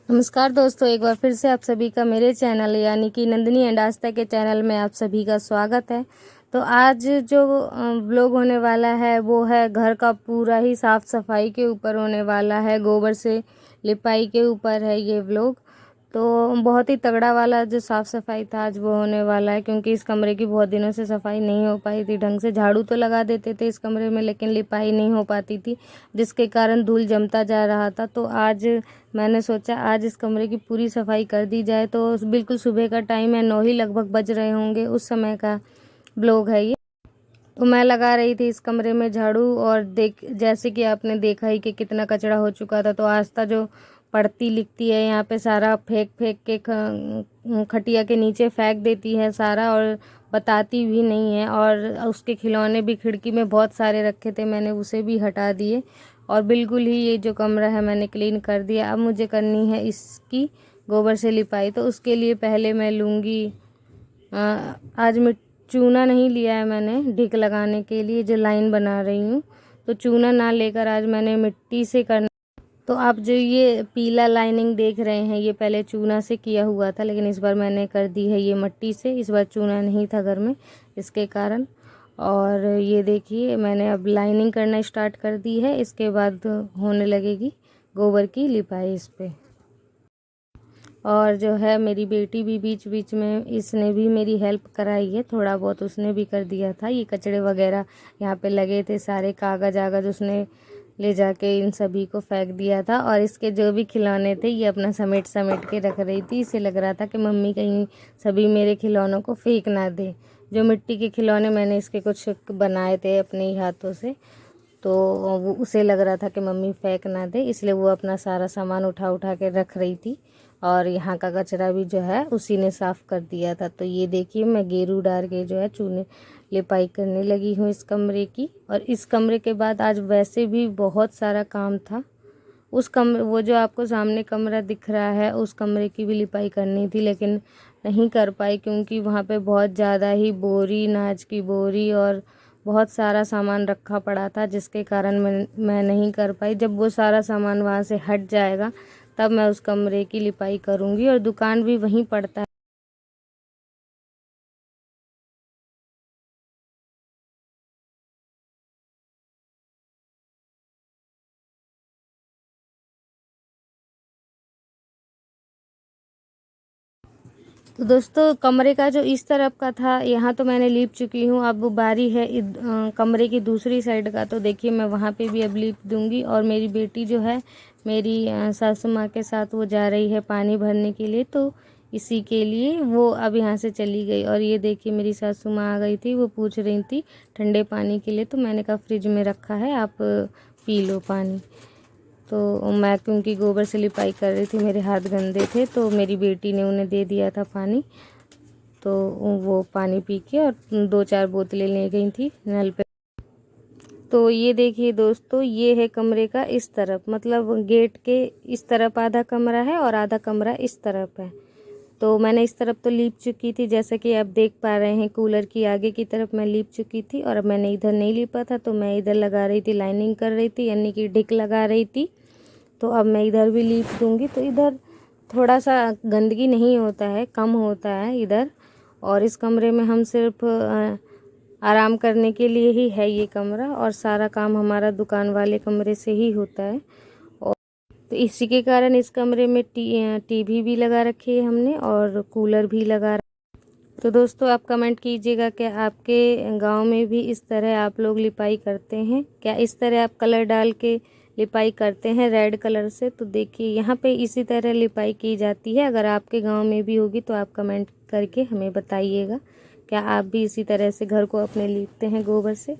नमस्कार दोस्तों, एक बार फिर से आप सभी का मेरे चैनल यानी कि नंदिनी एंड आस्था के चैनल में आप सभी का स्वागत है। तो आज जो व्लॉग होने वाला है वो है घर का पूरा ही साफ़ सफाई के ऊपर होने वाला है, गोबर से लिपाई के ऊपर है ये व्लॉग। तो बहुत ही तगड़ा वाला जो साफ़ सफाई था आज वो होने वाला है, क्योंकि इस कमरे की बहुत दिनों से सफाई नहीं हो पाई थी ढंग से। झाड़ू तो लगा देते थे इस कमरे में, लेकिन लिपाई नहीं हो पाती थी, जिसके कारण धूल जमता जा रहा था। तो आज मैंने सोचा आज इस कमरे की पूरी सफाई कर दी जाए। तो बिल्कुल सुबह का टाइम है, 9 ही लगभग बज रहे होंगे, उस समय का ब्लॉग है ये। तो मैं लगा रही थी इस कमरे में झाड़ू, और जैसे कि आपने देखा ही कि कितना कचरा हो चुका था। तो आस्था जो पढ़ती लिखती है यहाँ पे सारा फेंक फेंक के खटिया के नीचे फेंक देती है सारा, और बताती भी नहीं है। और उसके खिलौने भी खिड़की में बहुत सारे रखे थे, मैंने उसे भी हटा दिए, और बिल्कुल ही ये जो कमरा है मैंने क्लीन कर दिया। अब मुझे करनी है इसकी गोबर से लिपाई। तो उसके लिए पहले मैं लूँगी, आज मैं चूना नहीं लिया है मैंने ढिक लगाने के लिए जो लाइन बना रही हूँ। तो चूना ना लेकर आज मैंने मिट्टी से करना। तो आप जो ये पीला लाइनिंग देख रहे हैं ये पहले चूना से किया हुआ था, लेकिन इस बार मैंने कर दी है ये मिट्टी से। इस बार चूना नहीं था घर में, इसके कारण। और ये देखिए मैंने अब लाइनिंग करना स्टार्ट कर दी है। इसके बाद होने लगेगी गोबर की लिपाई इस पे। और जो है मेरी बेटी भी बीच बीच में इसने भी मेरी हेल्प कराई है, थोड़ा बहुत उसने भी कर दिया था। ये कचड़े वगैरह यहाँ पे लगे थे, सारे कागज़ आगज उसने ले जाके इन सभी को फेंक दिया था। और इसके जो भी खिलौने थे ये अपना समेट समेट के रख रही थी। इसे लग रहा था कि मम्मी कहीं सभी मेरे खिलौनों को फेंक ना दे। जो मिट्टी के खिलौने मैंने इसके कुछ बनाए थे अपने ही हाथों से, तो वो उसे लग रहा था कि मम्मी फेंक ना दे, इसलिए वो अपना सारा सामान उठा उठा के रख रही थी। और यहाँ का कचरा भी जो है उसी ने साफ़ कर दिया था। तो ये देखिए मैं गेरू डाल के जो है चूने लिपाई करने लगी हूँ इस कमरे की। और इस कमरे के बाद आज वैसे भी बहुत सारा काम था। उस कमरे वो जो आपको सामने कमरा दिख रहा है उस कमरे की भी लिपाई करनी थी, लेकिन नहीं कर पाई, क्योंकि वहाँ पे बहुत ज़्यादा ही बोरी, नाज की बोरी और बहुत सारा सामान रखा पड़ा था, जिसके कारण मैं नहीं कर पाई। जब वो सारा सामान वहाँ से हट जाएगा तब मैं उस कमरे की लिपाई करूँगी। और दुकान भी वहीं पड़ता है। तो दोस्तों कमरे का जो इस तरफ का था यहाँ तो मैंने लीप चुकी हूँ। अब बारी है कमरे की दूसरी साइड का। तो देखिए मैं वहाँ पे भी अब लीप दूँगी। और मेरी बेटी जो है मेरी सासू माँ के साथ वो जा रही है पानी भरने के लिए, तो इसी के लिए वो अब यहाँ से चली गई। और ये देखिए मेरी सासू माँ आ गई थी, वो पूछ रही थी ठंडे पानी के लिए। तो मैंने कहा फ्रिज में रखा है, आप पी लो पानी। तो मैं क्योंकि गोबर से लिपाई कर रही थी, मेरे हाथ गंदे थे, तो मेरी बेटी ने उन्हें दे दिया था पानी। तो वो पानी पी के और 2-4 बोतलें ले गई थी नल पे। तो ये देखिए दोस्तों, ये है कमरे का इस तरफ, मतलब गेट के इस तरफ आधा कमरा है और आधा कमरा इस तरफ है। तो मैंने इस तरफ तो लीप चुकी थी, जैसा कि आप देख पा रहे हैं कूलर की आगे की तरफ मैं लीप चुकी थी। और अब मैंने इधर नहीं लीपा था, तो मैं इधर लगा रही थी, लाइनिंग कर रही थी, यानी कि ढिक लगा रही थी। तो अब मैं इधर भी लीप दूँगी। तो इधर थोड़ा सा गंदगी नहीं होता है, कम होता है इधर। और इस कमरे में हम सिर्फ आराम करने के लिए ही है ये कमरा, और सारा काम हमारा दुकान वाले कमरे से ही होता है। और तो इसी के कारण इस कमरे में टीवी भी लगा रखी है हमने, और कूलर भी लगा। तो दोस्तों आप कमेंट कीजिएगा कि आपके गांव में भी इस तरह आप लोग लिपाई करते हैं क्या, इस तरह आप कलर डाल के लिपाई करते हैं रेड कलर से। तो देखिए यहाँ पे इसी तरह लिपाई की जाती है। अगर आपके गांव में भी होगी तो आप कमेंट करके हमें बताइएगा, क्या आप भी इसी तरह से घर को अपने लिपते हैं गोबर से।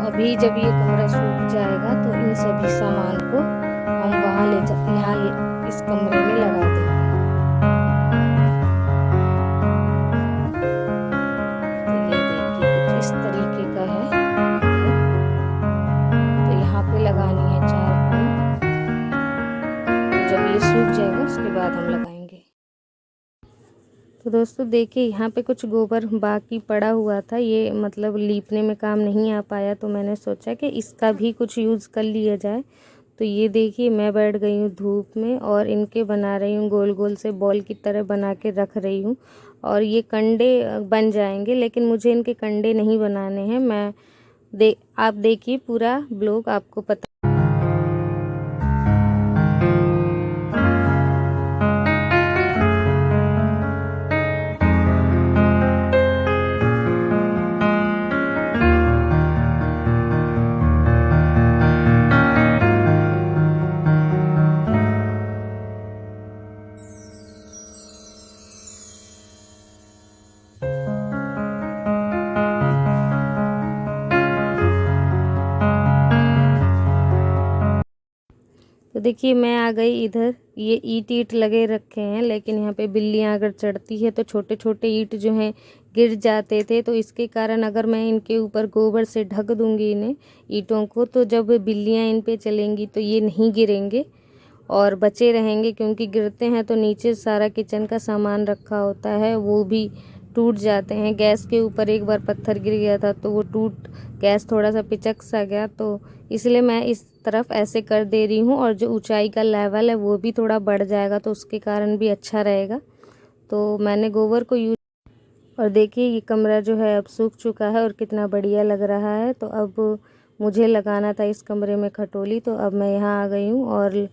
अभी जब ये कमरा सूख जाएगा तो इन सभी सामान को हम वहाँ यहाँ इस कमरे में लगा देंगे। तो ये देखिए कुछ इस तरीके का है। तो यहाँ पे लगानी है 4 पाइप। जब ये सूख जाएगा उसके बाद हम लगाएंगे। तो दोस्तों देखिए यहाँ पे कुछ गोबर बाकी पड़ा हुआ था, ये मतलब लीपने में काम नहीं आ पाया, तो मैंने सोचा कि इसका भी कुछ यूज़ कर लिया जाए। तो ये देखिए मैं बैठ गई हूँ धूप में और इनके बना रही हूँ, गोल गोल से बॉल की तरह बना के रख रही हूँ। और ये कंडे बन जाएंगे, लेकिन मुझे इनके कंडे नहीं बनाने हैं। आप देखिए पूरा ब्लॉग, आपको पता। तो देखिए मैं आ गई इधर, ये ईंट लगे रखे हैं, लेकिन यहाँ पे बिल्लियाँ अगर चढ़ती है तो छोटे छोटे ईंट जो हैं गिर जाते थे। तो इसके कारण अगर मैं इनके ऊपर गोबर से ढक दूँगी इन्हें ईंटों को, तो जब बिल्लियाँ इन पे चलेंगी तो ये नहीं गिरेंगे और बचे रहेंगे, क्योंकि गिरते हैं तो नीचे सारा किचन का सामान रखा होता है वो भी टूट जाते हैं। गैस के ऊपर एक बार पत्थर गिर गया था तो वो गैस थोड़ा सा पिचक सा गया, तो इसलिए मैं इस तरफ ऐसे कर दे रही हूँ। और जो ऊंचाई का लेवल है वो भी थोड़ा बढ़ जाएगा, तो उसके कारण भी अच्छा रहेगा। तो मैंने गोबर को यूज। और देखिए ये कमरा जो है अब सूख चुका है और कितना बढ़िया लग रहा है। तो अब मुझे लगाना था इस कमरे में खटोली, तो अब मैं यहाँ आ गई हूँ और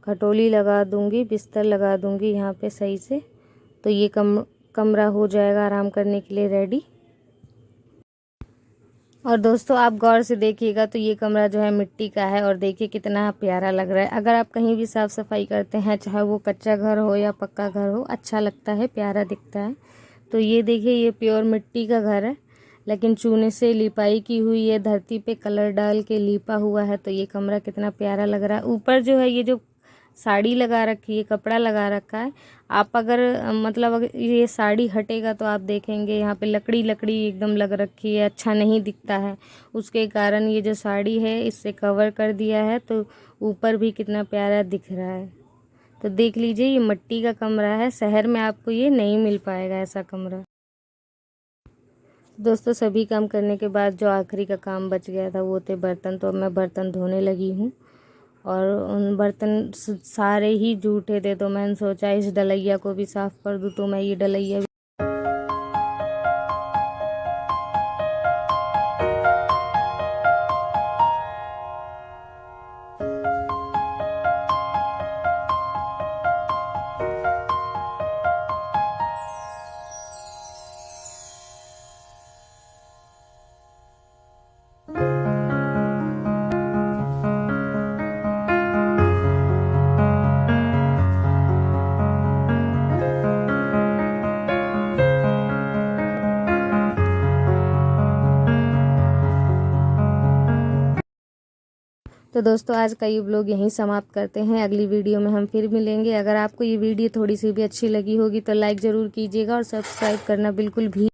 खटोली लगा दूँगी, बिस्तर लगा दूँगी यहाँ पे सही से। तो ये कमरा हो जाएगा आराम करने के लिए रेडी। और दोस्तों आप गौर से देखिएगा तो ये कमरा जो है मिट्टी का है, और देखिए कितना प्यारा लग रहा है। अगर आप कहीं भी साफ़ सफाई करते हैं, चाहे वो कच्चा घर हो या पक्का घर हो, अच्छा लगता है, प्यारा दिखता है। तो ये देखिए ये प्योर मिट्टी का घर है, लेकिन चूने से लिपाई की हुई है, धरती पे कलर डाल के लिपा हुआ है। तो ये कमरा कितना प्यारा लग रहा है। ऊपर जो है ये जो साड़ी लगा रखी है, कपड़ा लगा रखा है, आप अगर मतलब अगर ये साड़ी हटेगा तो आप देखेंगे यहाँ पे लकड़ी लकड़ी एकदम लग रखी है, अच्छा नहीं दिखता है। उसके कारण ये जो साड़ी है इससे कवर कर दिया है, तो ऊपर भी कितना प्यारा दिख रहा है। तो देख लीजिए ये मिट्टी का कमरा है, शहर में आपको ये नहीं मिल पाएगा ऐसा कमरा। दोस्तों सभी काम करने के बाद जो आखिरी का काम बच गया था वो थे बर्तन। तो अब मैं बर्तन धोने लगी हूँ, और उन बर्तन सारे ही जूठे थे, तो मैंने सोचा इस डलैया को भी साफ़ कर दूँ। तो मैं ये डलैया तो दोस्तों आज का ये व्लॉग यहीं समाप्त करते हैं। अगली वीडियो में हम फिर मिलेंगे। अगर आपको ये वीडियो थोड़ी सी भी अच्छी लगी होगी तो लाइक ज़रूर कीजिएगा और सब्सक्राइब करना बिल्कुल भी